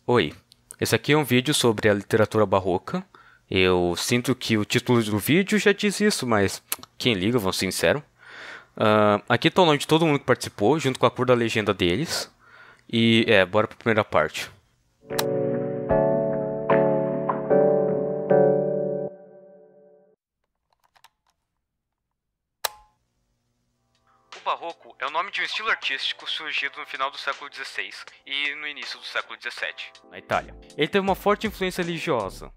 Oi, esse aqui é um vídeo sobre a literatura barroca. Eu sinto que o título do vídeo já diz isso, mas quem liga, vou ser sincero. Aqui tá o nome de todo mundo que participou, junto com a cor da legenda deles. E bora pra primeira parte. O barroco é o nome de um estilo artístico surgido no final do século XVI e no início do século XVII, na Itália. Ele teve uma forte influência religiosa.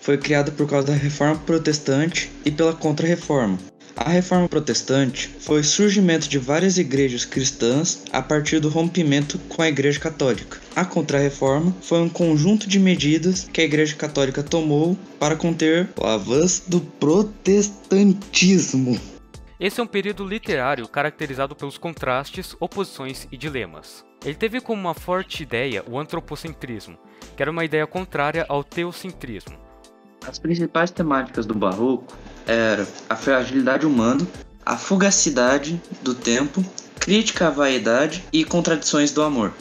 Foi criado por causa da Reforma Protestante e pela Contra-Reforma. A Reforma Protestante foi o surgimento de várias igrejas cristãs a partir do rompimento com a Igreja Católica. A Contra-Reforma foi um conjunto de medidas que a Igreja Católica tomou para conter o avanço do protestantismo. Esse é um período literário caracterizado pelos contrastes, oposições e dilemas. Ele teve como uma forte ideia o antropocentrismo, que era uma ideia contrária ao teocentrismo. As principais temáticas do Barroco eram a fragilidade humana, a fugacidade do tempo, crítica à vaidade e contradições do amor.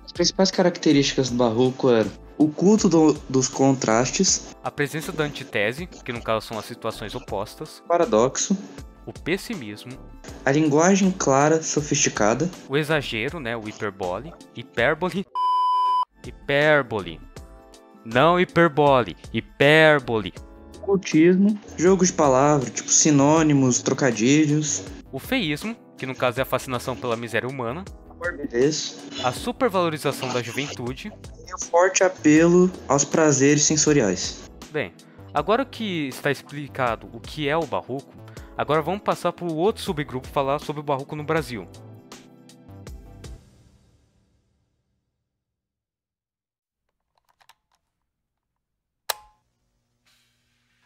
As principais características do Barroco eram o culto dos contrastes, A presença da antítese, que no caso são as situações opostas, o paradoxo, o pessimismo, a linguagem clara, sofisticada, o exagero, o hipérbole, não hiperbole, hipérbole, o cultismo, jogo de palavras, tipo sinônimos, trocadilhos, o feísmo, que no caso é a fascinação pela miséria humana, a supervalorização da juventude. E o forte apelo aos prazeres sensoriais. Bem, agora que está explicado o que é o barroco, agora vamos passar para o outro subgrupo falar sobre o barroco no Brasil.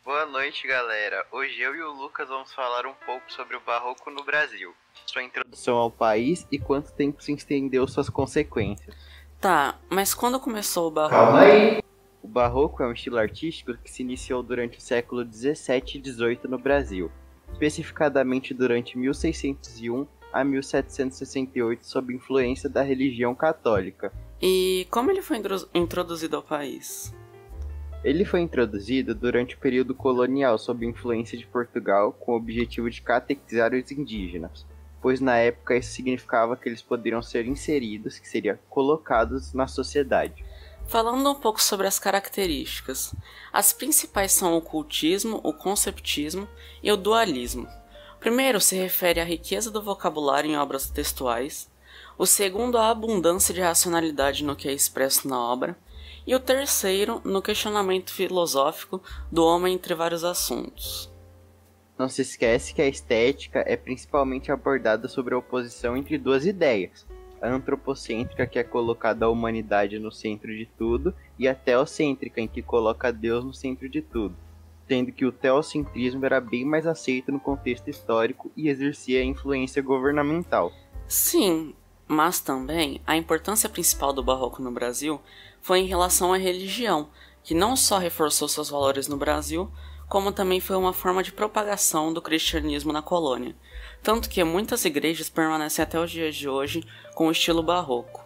Boa noite, galera. Hoje eu e o Lucas vamos falar um pouco sobre o Barroco no Brasil, sua introdução ao país e quanto tempo se estendeu suas consequências. Tá, mas quando começou o Barroco? Calma aí! O Barroco é um estilo artístico que se iniciou durante o século 17 e 18 no Brasil, especificadamente durante 1601 a 1768, sob influência da religião católica. E como ele foi introduzido ao país? Ele foi introduzido durante o período colonial sob influência de Portugal com o objetivo de catequizar os indígenas, pois na época isso significava que eles poderiam ser inseridos, que seria colocados na sociedade. Falando um pouco sobre as características, as principais são o cultismo, o conceptismo e o dualismo. O primeiro se refere à riqueza do vocabulário em obras textuais, o segundo à abundância de racionalidade no que é expresso na obra, e o terceiro no questionamento filosófico do homem entre vários assuntos. Não se esquece que a estética é principalmente abordada sobre a oposição entre duas ideias, a antropocêntrica, que é colocada a humanidade no centro de tudo, e a teocêntrica, em que coloca Deus no centro de tudo, sendo que o teocentrismo era bem mais aceito no contexto histórico e exercia influência governamental. Sim, mas também a importância principal do Barroco no Brasil foi em relação à religião, que não só reforçou seus valores no Brasil, como também foi uma forma de propagação do cristianismo na colônia, tanto que muitas igrejas permanecem até os dias de hoje com o estilo barroco.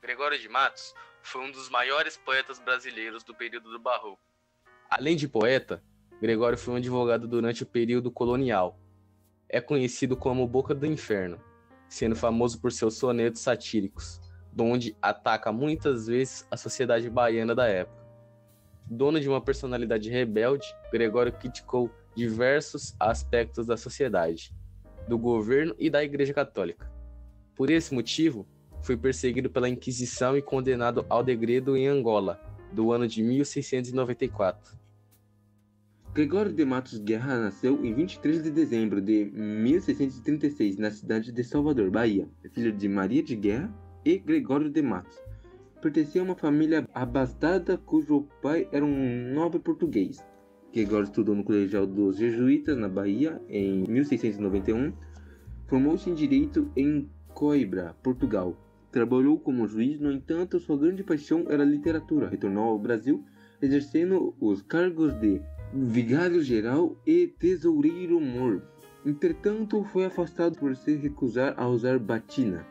Gregório de Matos foi um dos maiores poetas brasileiros do período do Barroco. Além de poeta, Gregório foi um advogado durante o período colonial. É conhecido como Boca do Inferno, sendo famoso por seus sonetos satíricos, onde ataca muitas vezes a sociedade baiana da época. Dono de uma personalidade rebelde, Gregório criticou diversos aspectos da sociedade, do governo e da Igreja Católica. Por esse motivo, foi perseguido pela Inquisição e condenado ao degredo em Angola, do ano de 1694. Gregório de Matos Guerra nasceu em 23 de dezembro de 1636 na cidade de Salvador, Bahia. É filho de Maria de Guerra e Gregório de Matos. Pertencia a uma família abastada cujo pai era um nobre português. Gregório estudou no Colegial dos Jesuítas, na Bahia, em 1691. Formou-se em Direito em Coimbra, Portugal. Trabalhou como juiz, no entanto, sua grande paixão era a literatura. Retornou ao Brasil, exercendo os cargos de vigário-geral e tesoureiro-mor. Entretanto, foi afastado por se recusar a usar batina.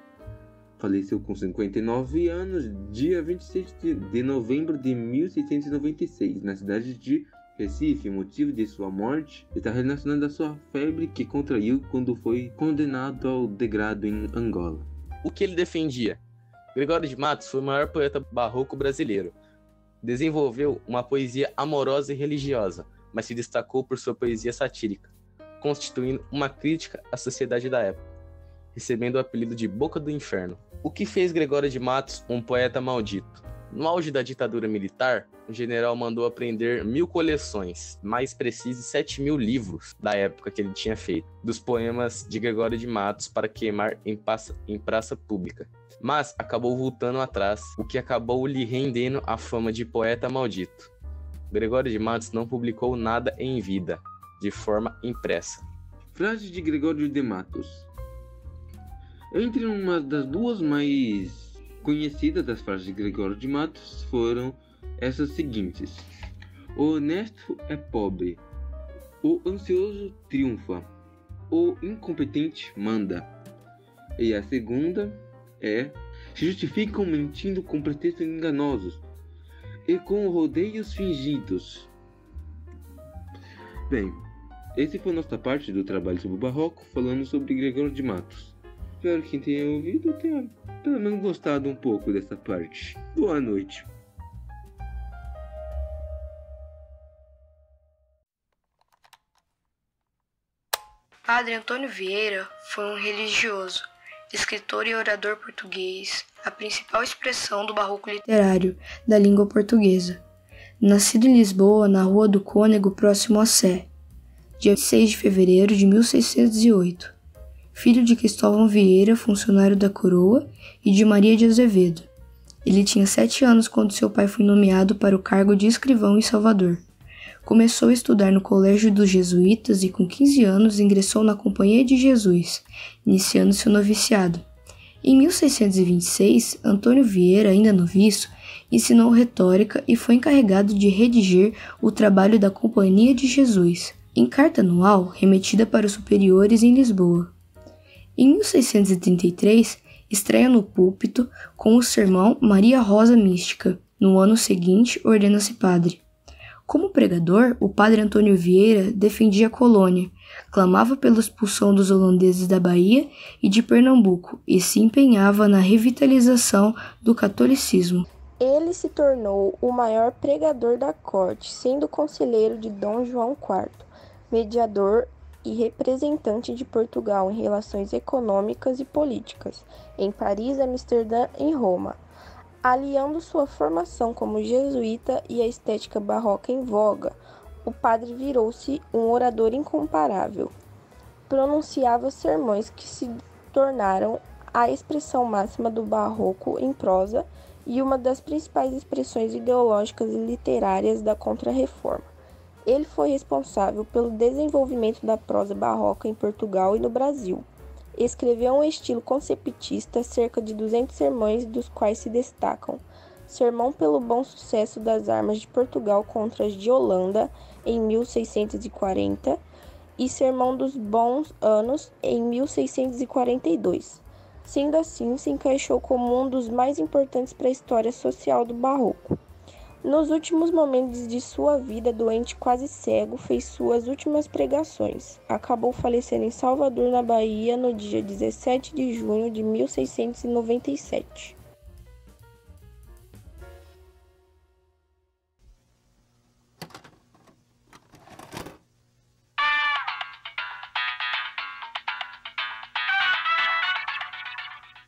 Faleceu com 59 anos, dia 26 de novembro de 1696, na cidade de Recife. O motivo de sua morte está relacionado à sua febre que contraiu quando foi condenado ao degredo em Angola. O que ele defendia? Gregório de Matos foi o maior poeta barroco brasileiro. Desenvolveu uma poesia amorosa e religiosa, mas se destacou por sua poesia satírica, constituindo uma crítica à sociedade da época, recebendo o apelido de Boca do Inferno. O que fez Gregório de Matos um poeta maldito? No auge da ditadura militar, o general mandou apreender 1000 coleções, mais preciso 7.000 livros da época que ele tinha feito, dos poemas de Gregório de Matos para queimar em praça pública. Mas acabou voltando atrás, o que acabou lhe rendendo a fama de poeta maldito. Gregório de Matos não publicou nada em vida, de forma impressa. Frase de Gregório de Matos. Entre uma das duas mais conhecidas das frases de Gregório de Matos foram essas seguintes: o honesto é pobre, o ansioso triunfa, o incompetente manda. E a segunda é: se justificam mentindo com pretextos enganosos e com rodeios fingidos. Bem, esse foi a nossa parte do trabalho sobre o Barroco, falando sobre Gregório de Matos. Espero que quem tenha ouvido tenha pelo menos gostado um pouco dessa parte. Boa noite. Padre Antônio Vieira foi um religioso, escritor e orador português, a principal expressão do barroco literário da língua portuguesa. Nascido em Lisboa, na Rua do Cônego, próximo a Sé, dia 6 de fevereiro de 1608. Filho de Cristóvão Vieira, funcionário da coroa, e de Maria de Azevedo. Ele tinha 7 anos quando seu pai foi nomeado para o cargo de escrivão em Salvador. Começou a estudar no colégio dos jesuítas e com 15 anos ingressou na Companhia de Jesus, iniciando seu noviciado. Em 1626, Antônio Vieira, ainda noviço, ensinou retórica e foi encarregado de redigir o trabalho da Companhia de Jesus, em carta anual remetida para os superiores em Lisboa. Em 1633, estreia no púlpito com o sermão Maria Rosa Mística. No ano seguinte, ordena-se padre. Como pregador, o padre Antônio Vieira defendia a colônia, clamava pela expulsão dos holandeses da Bahia e de Pernambuco e se empenhava na revitalização do catolicismo. Ele se tornou o maior pregador da corte, sendo conselheiro de Dom João IV, mediador e representante de Portugal em relações econômicas e políticas, em Paris, Amsterdã e Roma. Aliando sua formação como jesuíta e a estética barroca em voga, o padre virou-se um orador incomparável. Pronunciava sermões que se tornaram a expressão máxima do barroco em prosa e uma das principais expressões ideológicas e literárias da Contra-Reforma. Ele foi responsável pelo desenvolvimento da prosa barroca em Portugal e no Brasil. Escreveu um estilo conceptista, cerca de 200 sermões, dos quais se destacam Sermão pelo Bom Sucesso das Armas de Portugal contra as de Holanda, em 1640, e Sermão dos Bons Anos, em 1642. Sendo assim, se encaixou como um dos mais importantes para a história social do Barroco. Nos últimos momentos de sua vida, doente quase cego, fez suas últimas pregações. Acabou falecendo em Salvador, na Bahia, no dia 17 de junho de 1697.